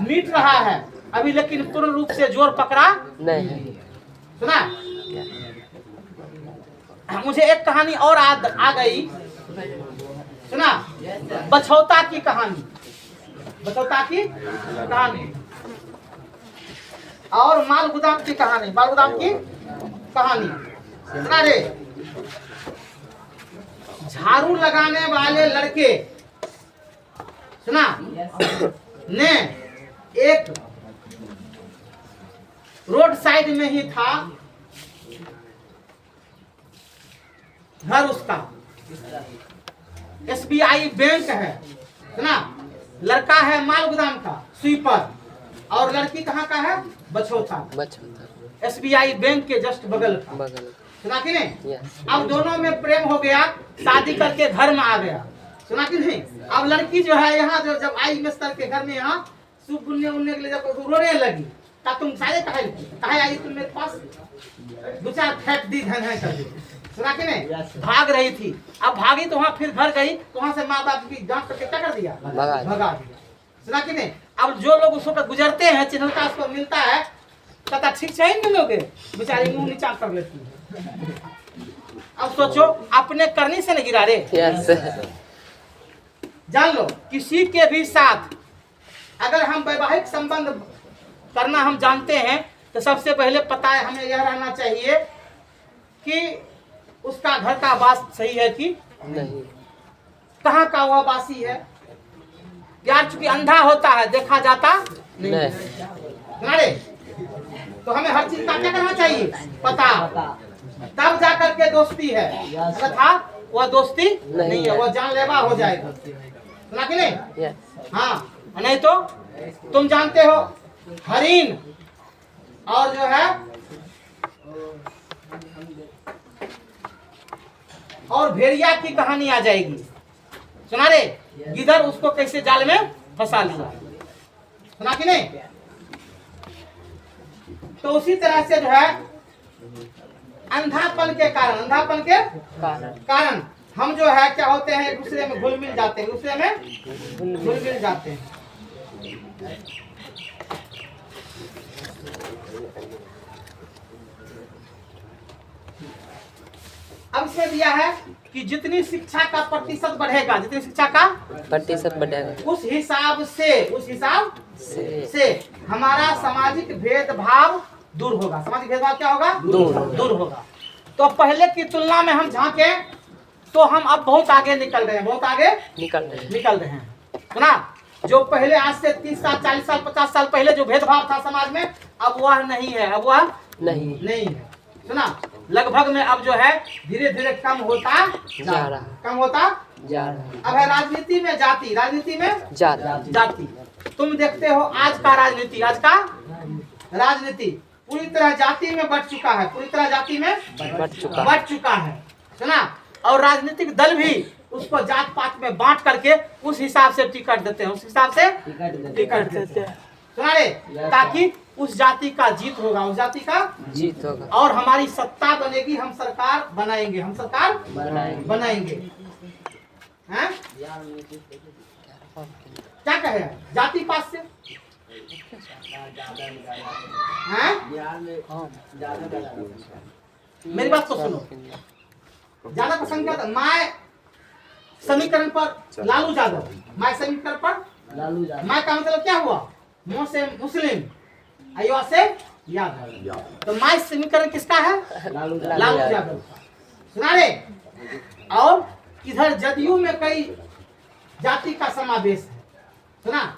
मिट रहा है अभी, लेकिन पूर्ण रूप से जोर पकड़ा नहीं। सुना? मुझे एक कहानी और आ गई। सुना? बछौता की कहानी, बछौता की कहानी और माल गोदाम की कहानी, माल गोदाम की कहानी। सुना रे? झाड़ू लगाने वाले लड़के, सुना, ने एक रोड साइड में ही था घर, उसका SBI बैंक है। सुना? लड़का है माल गोदाम का स्वीपर, और लड़की कहाँ का है? बछौता। SBI बैंक के जस्ट बगल का। सुना कि नहीं? अब दोनों में प्रेम हो गया, शादी करके घर में आ गया। सुना कि नहीं? अब लड़की जो है यहाँ जब आई मेस्तर के घर में, यहाँ सूप बुनने उनने के लिए जब रोने लगी, का तुम सारे कहे आई तुम मेरे पास, दो चार फेंक दी धन है कर दी। सुना कि नहीं? भाग रही थी। अब भागी तो वहाँ फिर घर गई तो वहाँ से माँ बाप की जांच करके क्या कर दिया? भगा दिया। सुना कि नहीं? अब जो लोग उसको गुजरते हैं, चिन्हता उसको मिलता है, कहता ठीक से ही मिलोगे, बेचारी मुंह नीचा कर लेती है। अब सोचो, अपने करनी से नहीं गिरा रे। जान लो, किसी के भी साथ अगर हम वैवाहिक संबंध करना हम जानते हैं तो सबसे पहले पता है हमें यह रहना चाहिए कि उसका घर का वास सही है कि नहीं, कहाँ का वह वासी है। यार चूंकि अंधा होता है, देखा जाता नहीं। तो हमें हर चीज का क्या करना चाहिए? पता, तब जाकर के दोस्ती है, तथा वह दोस्ती नहीं है, वह जानलेवा हो जाएगा। सुना कि नहीं? हाँ, नहीं तो तुम जानते हो हरिण और जो है और भेड़िया की कहानी आ जाएगी। सुना रे? गिदड़ उसको कैसे जाल में फंसा लिया। सुना कि नहीं? तो उसी तरह से जो है अंधापन के कारण, अंधापन के कारण हम जो है क्या होते हैं, एक दूसरे में घुल मिल जाते हैं, एक दूसरे में घुल मिल जाते हैं। अब इसमें दिया है कि जितनी शिक्षा का प्रतिशत बढ़ेगा, जितनी शिक्षा का प्रतिशत बढ़ेगा, उस हिसाब से हमारा सामाजिक भेदभाव दूर होगा। सामाजिक भेदभाव क्या होगा? दूर होगा। तो पहले की तुलना में हम झांके तो हम अब बहुत आगे निकल रहे हैं, बहुत आगे निकल रहे हैं। सुना, जो पहले आज से 30 साल 40 साल 50 साल पहले जो भेदभाव था समाज में, अब वह नहीं है, अब वह नहीं है। सुना, लगभग में अब जो है धीरे धीरे कम होता जा रहा। अब है राजनीति में जाति, राजनीति में जाति। तुम देखते हो आज का राजनीति पूरी तरह जाति में बढ़ चुका है, पूरी तरह जाति में बढ़ चुका है। सुना, और राजनीतिक दल भी उसको जात पात में बांट करके उस हिसाब से टिकट देते हैं, उस हिसाब से टिकट देते हैं। सुना रे, ताकि उस जाति का जीत होगा, उस जाति का जीत होगा और हमारी सत्ता बनेगी, हम सरकार बनाएंगे, हम सरकार बनाएंगे। हैं? क्या कहे जाति पात से? हैं? मेरी बात तो सुनो, ज्यादा पसंद क्या था? माय समीकरण पर लालू यादव, माय समीकरण पर लालू यादव। माय का मतलब क्या हुआ? मो से मुस्लिम, अयो से यादव। तो माय समीकरण किसका है? लालू यादव। सुना रे, और इधर जदयू में कई जाति का समावेश है। सुना,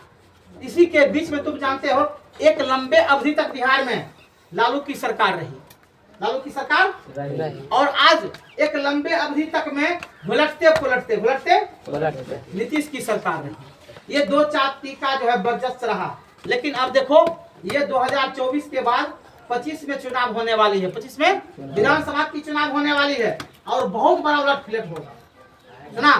इसी के बीच में तुम जानते हो एक लंबे अवधि तक बिहार में लालू की सरकार रही, लालू की सरकार रही। और आज एक लंबे अवधि तक में घुलटते पुलटते नीतीश की सरकार रही। ये दो जाति का जो है वर्चस्व रहा। लेकिन अब देखो ये 2024 के बाद 25 में चुनाव होने वाली है, 25 में विधानसभा की चुनाव होने वाली है और बहुत बड़ा उलट पलट होगा। सुना,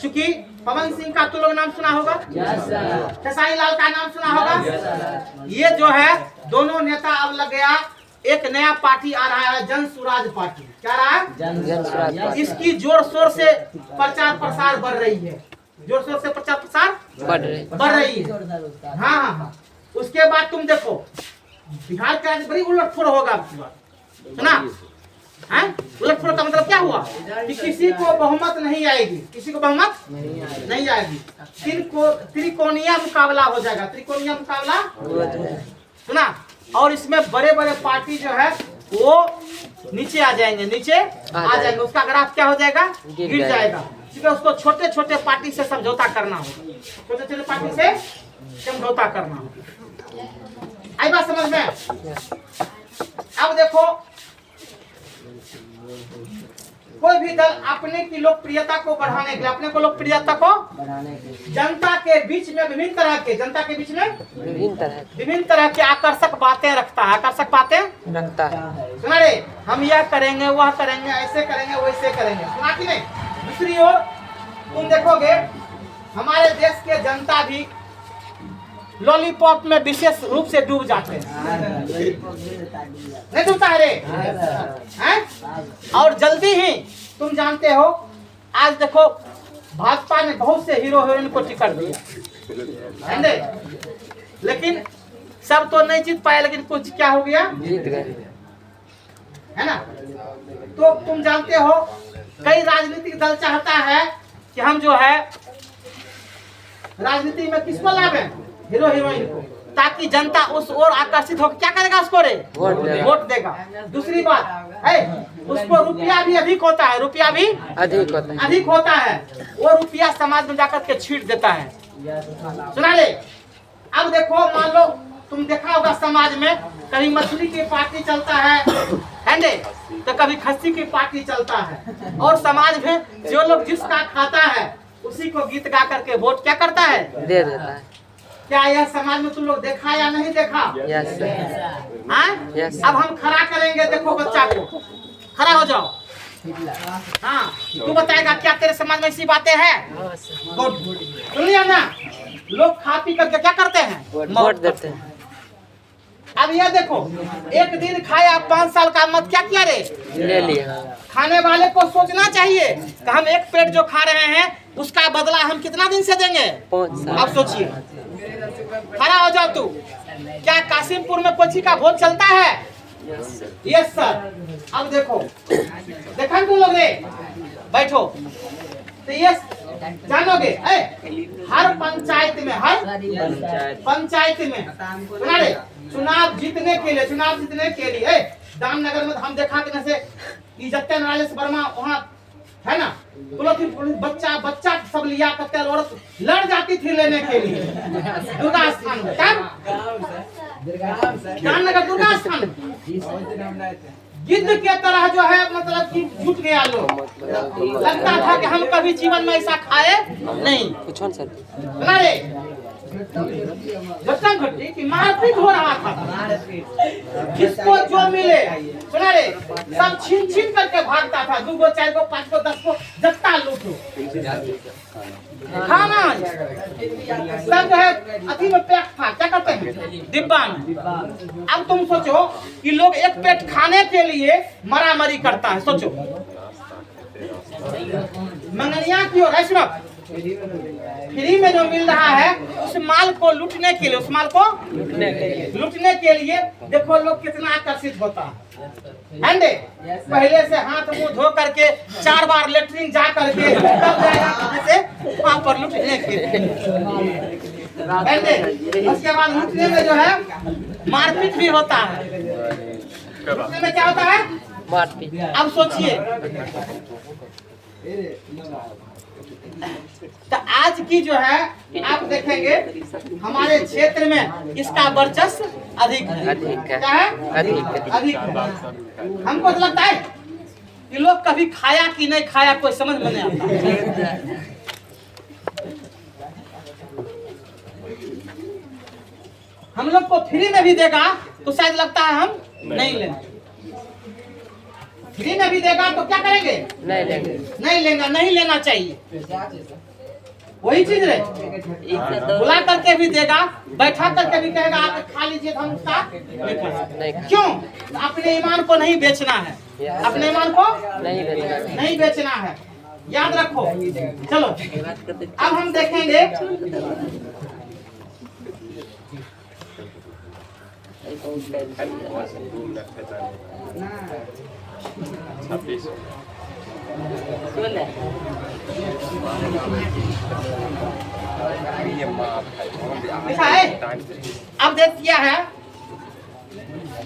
चूंकि पवन सिंह का तुम लोग नाम सुना होगा, खेसारी लाल का नाम सुना होगा। ये जो है दोनों नेता अब लग गया, एक नया पार्टी आ रहा है, जन सुराज पार्टी। क्या रहा है? जन सुराज पार्टी। इसकी जोर शोर से प्रचार प्रसार बढ़ रही है, जोर शोर से प्रचार प्रसार बढ़ रही है। हाँ। उसके बाद तुम देखो बिहार का बड़ी उलटफुल होगा आपकी बात। सुना, उलटफुल का मतलब क्या हुआ कि किसी को बहुमत नहीं आएगी, किसी को बहुमत नहीं आएगी। त्रिकोणीय मुकाबला हो जाएगा, त्रिकोणीय मुकाबला। सुना, और इसमें बड़े बड़े पार्टी जो है वो नीचे आ जाएंगे, उसका ग्राफ क्या हो जाएगा? गिर जाएगा। क्योंकि उसको छोटे छोटे पार्टी से समझौता करना होगा, छोटे छोटे पार्टी से समझौता करना होगा। आई बात समझ में? अब देखो कोई भी दल अपने की लोकप्रियता को बढ़ाने के लिए, अपने को लोकप्रियता को बढ़ाने के लिए जनता के बीच में विभिन्न तरह के आकर्षक बातें रखता है, सुना रे, हम यह करेंगे, वह करेंगे, ऐसे करेंगे, वैसे करेंगे। सुना कि नहीं? दूसरी ओर तुम देखोगे हमारे देश के जनता भी लॉलीपॉप में विशेष रूप से डूब जाते हैं। नहीं डूबता है रे? हैं? और जल्दी ही तुम जानते हो आज देखो भाजपा ने बहुत से हीरो हीरोइन को टिकट दिया, लेकिन सब तो नहीं जीत पाए, लेकिन कुछ क्या हो गया? जीत गए, है ना? तो तुम जानते हो कई राजनीतिक दल चाहता है कि हम जो है राजनीति में किसको लावे? हीरो हीरोइन को, ताकि जनता उस ओर आकर्षित हो। क्या करेगा? उसको रे वोट देगा। दूसरी बात है उसको रुपया भी अधिक होता है, अधिक होता है। वो रुपया समाज में जाकर के छीट देता है। सुना ले, अब देखो मान लो तुम देखा होगा समाज में कभी मछली की पार्टी चलता है ने, तो कभी खस्सी की पार्टी चलता है। और समाज में जो लोग जिसका खाता है उसी को गीत गा करके वोट क्या करता है? दे देता है। क्या यह समाज में तुम लोग देखा या नहीं देखा? यस। अब हम खड़ा करेंगे, देखो बच्चा को खड़ा हो जाओ। हाँ, तू बताएगा क्या तेरे समाज में ऐसी बातें हैं? सुन लिया ना, लोग खा पी करके क्या करते हैं? वोट देते हैं। अब ये देखो, एक दिन खाया 5 साल का मत क्या किया रे, ले लिया। खाने वाले को सोचना चाहिए कि हम एक पेट जो खा रहे हैं उसका बदला हम कितना दिन से देंगे। 5 साल। अब सोचिए, खड़ा हो जाओ तू। क्या कासिमपुर में कोची का भोज चलता है? Yes sir. अब देखो, देखा तुम लोग रे, बैठो। तो ये जानोगे, हर पंचायत में, हर पंचायत में सुना रे, चुनाव जीतने के लिए दामनगर में हम देखा कि जैसे इज्जत नारायण वर्मा वहाँ है ना, बच्चा सब लिया करते औरत लड़ जाती थी लेने के लिए दुर्गा स्थान में। दामनगर दुर्गा स्थान में गिद्ध के तरह जो है मतलब कि जुट गया लोग। लगता था कि हम कभी जीवन में ऐसा खाए नहीं। सुना रे, घटन घटी कि मारपीट हो रहा था, जिसको जो मिले सुना रे सब छीन करके भागता था। 2 गो 4 गो 5 गो 10 गो जत्ता लूटो खाना सब जो है अथी में पैक था, क्या कहते हैं, डिब्बा में। अब तुम सोचो कि लोग एक पेट खाने के लिए मरामरी करता है। सोचो मंगनिया की ओर सुनो, फ्री में जो मिल रहा है उस माल को लूटने के लिए, उस माल को लूटने के लिए देखो लोग कितना आकर्षित होता है। पहले से हाथ मुंह धो करके 4 बार लेटरिन जा करके तब जाएगा से वहाँ पर लूटने के लिए। उसके बाद लूटने में जो है मारपीट भी होता है। लूटने में क्या होता है, मारपीट। अब सोचिए, तो आज की जो है आप देखेंगे हमारे क्षेत्र में इसका वर्चस्व अधिक है। क्या है, अधिक है। हमको तो लगता है कि लोग कभी खाया कि नहीं खाया कोई समझ में नहीं आता। हम लोग को फ्री में भी देगा तो शायद लगता है हम नहीं लेंगे। फ्री में भी देगा तो क्या करेंगे, नहीं लेंगे, नहीं लेना चाहिए। वही चीज रहे, बुला करके भी देगा, बैठा करके भी कहेगा आप खा लीजिए, हम उसका क्यों, अपने ईमान को नहीं बेचना है, अपने ईमान को नहीं बेचना है, याद रखो। चलो अब हम देखेंगे अब देख क्या है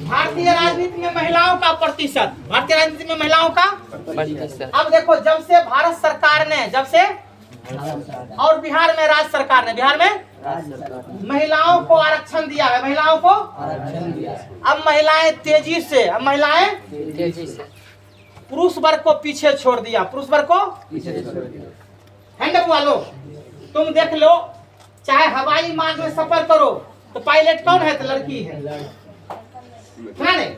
भारतीय राजनीति में महिलाओं का प्रतिशत, भारतीय राजनीति में महिलाओं का प्रतिशत। अब देखो, जब से भारत सरकार ने, जब से और बिहार में राज्य सरकार ने, बिहार में महिलाओं को आरक्षण दिया है, महिलाओं को आरक्षण दिया। अब महिलाएं तेजी से, अब महिलाएं तेजी से पुरुष वर्ग को पीछे छोड़ दिया, पुरुष वर्ग को पीछे छोड़ दिया। हैंड वालों तुम देख लो, चाहे हवाई मार्ग में सफर करो तो पायलट कौन है, तो लड़की है। सुना नहीं,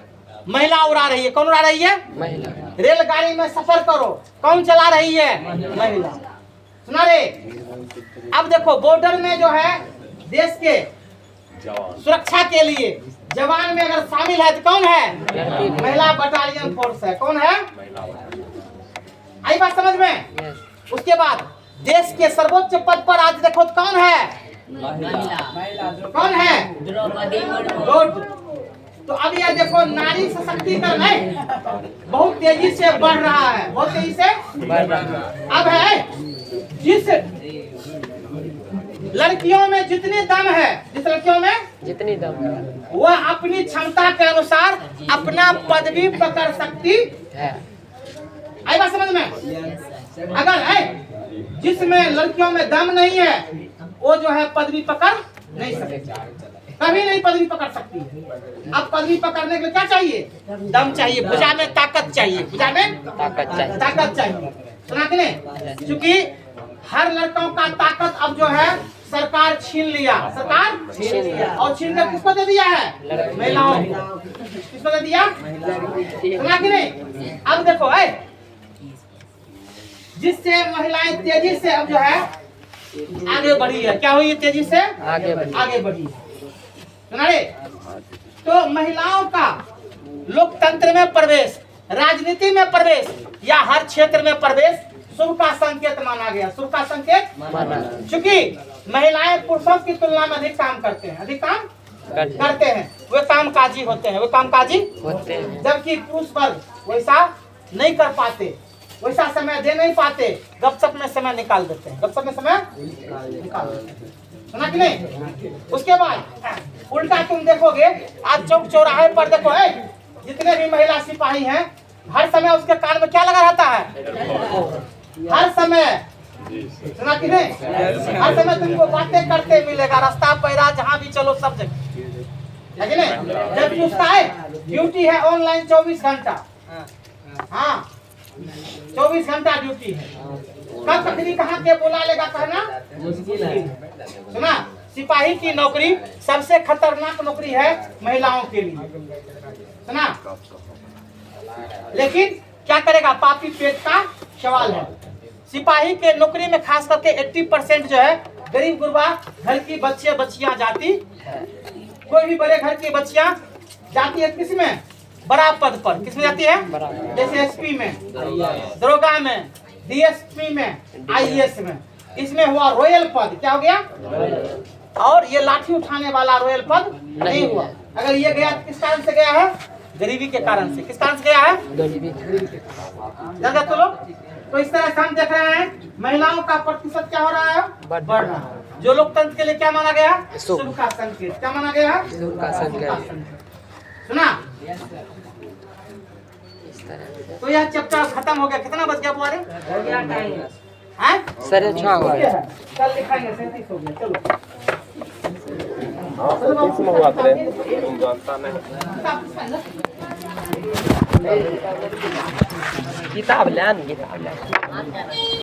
महिला उड़ा रही है, कौन उड़ा रही है, महिला। रेलगाड़ी में सफर करो कौन चला रही है, महिला। सुना रे, अब देखो बॉर्डर में जो है देश के सुरक्षा के लिए जवान में अगर शामिल है तो कौन है, महिला बटालियन फोर्स है। कौन है, आई बात समझ में। उसके बाद देश के सर्वोच्च पद पर आज देखो तो कौन है, कौन है, द्रौपदी। तो अब यह देखो नारी सशक्तिकरण बहुत तेजी से बढ़ रहा है, बहुत तेजी से बढ़ रहा है। अब है जिस लड़कियों में जितनी दम है, जिस लड़कियों में जितनी दम है, वह अपनी क्षमता के अनुसार अपना पदवी पकड़ सकती है। आई बात समझ में। अगर है जिसमें लड़कियों में दम नहीं है वो जो है पदवी पकड़ नहीं सकेगी, कभी नहीं पदवी पकड़ सकती है। अब पदवी पकड़ने के लिए क्या चाहिए, दम चाहिए, भुजा में ताकत चाहिए, भुजा में ताकत चाहिए। सुना कि नहीं, क्योंकि हर लड़कों का ताकत अब जो है सरकार छीन लिया, सरकार छीन लिया। और छीन कर किसको दे दिया है, महिलाओं को। किसको दे दिया, सुना कि नहीं। अब देखो जिससे महिलाएं तेजी से अब जो है आगे बढ़ी है, क्या हुई है, तेजी से आगे बढ़ी है। सुना रे, तो महिलाओं का लोकतंत्र में प्रवेश, राजनीति में प्रवेश या हर क्षेत्र में प्रवेश शुभ का संकेत माना गया। शुभ का संकेत चूंकि महिलाएं पुरुषों की तुलना में अधिक काम करते हैं, अधिक काम करते हैं, वे कामकाजी होते हैं, वे कामकाजी होते हैं, जबकि पुरुष वर्ग वैसा नहीं कर पाते, वैसा समय दे नहीं पाते, गपशप में समय निकाल देते हैं, गपशप में समय निकाल देते हैं। सुना कि नहीं? उसके बाद उल्टा तुम देखोगे, आज चौक चौराहे पर देखो है, जितने भी महिला सिपाही हैं, हर समय उसके कान में क्या लगा रहता है? हर समय, सुना कि नहीं? हर समय तुमको बातें करते मिलेगा, रास्ता पैरा जहाँ भी चलो सब जगह, है कि नहीं? जब पूछता है ड्यूटी है ऑनलाइन 24 घंटा, हाँ 24 घंटा ड्यूटी है, कब तकरी कहाँ के बुला लेगा कहना मुश्किल है। सुना, सिपाही की नौकरी सबसे खतरनाक नौकरी है महिलाओं के लिए, सुना। लेकिन क्या करेगा, पापी पेट का सवाल है। सिपाही के नौकरी में खास करके 80% जो है गरीब गुरबा घर की बच्चियां जाती है। कोई भी बड़े घर की बच्चियां जाती है किसमें? बड़ा पद पर। किसमें जाती है? जैसे एसपी में, दरोगा में, डीएसपी में, आईएएस में। इसमें हुआ रॉयल पद, क्या हो गया? और ये लाठी उठाने वाला रॉयल पद नहीं हुआ। अगर ये गया किस कारण से गया है? गरीबी के कारण से। किस कारण से गया है? गरीबी। तो लोग, तो इस तरह से हम देख रहे हैं महिलाओं का प्रतिशत क्या हो रहा है? बढ़ रहा है, जो लोकतंत्र के लिए क्या माना गया? शुभ का संकेत। क्या माना गया? शुभ का संकेत। सुना? तो यह चैप्टर खत्म हो गया। कितना बच गया बुआरे? हो गया टाइम। हैं? 6:30 हुआ है। कल लिखाएंगे 37 हो गया। चलो। किताब लान